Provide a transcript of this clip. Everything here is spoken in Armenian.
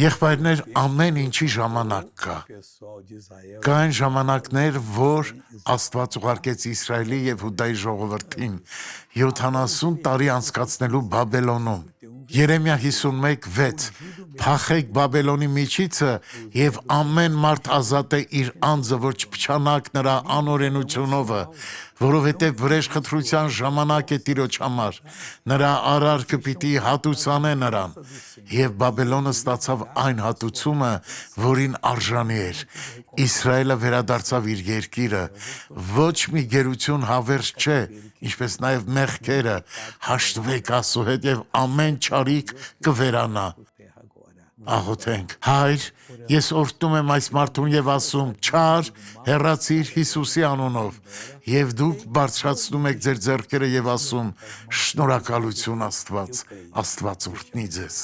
Եղբայրներ, ամեն ինչի ժամանակ կա։ Կա այն ժամանակներ, որ Աստված ուղարկեց Իսրայելի եւ Հուդայի ժողովրդին 70 տարի անցկացնելու Բաբելոնում։ Երեմիա 51:6 Փախեք Բաբելոնի միջիցը եւ ամեն մարդ ազատ է իր անձը, որ չփչանաք նրա անօրենությունովը, որովհետեւ վրեժխնդրության ժամանակ է Տիրոջ համար, նրա արարքը պիտի հատուցանե նրան։ Եվ Բաբելոնը ստացավ այն հատուցումը, որին արժանի էր։ Իսրայելը վերադարձավ իր երկիրը, ոչ մի գերություն հավերժ չէ, ինչպես նաև մեղքերը, հաշտվեք Աստծու հետ եւ ամեն չարիք կվերանա։ Աղոթենք, Հայր, ես օրհնում եմ այս մարդուն եւ ասում, չար, հեռացիր Հիսուսի անունով, եւ դուք բարձրացնում եք ձեր ձեռքերը եւ ասում, շնորհակալություն Աստված, Աստված օրհնի ձեզ։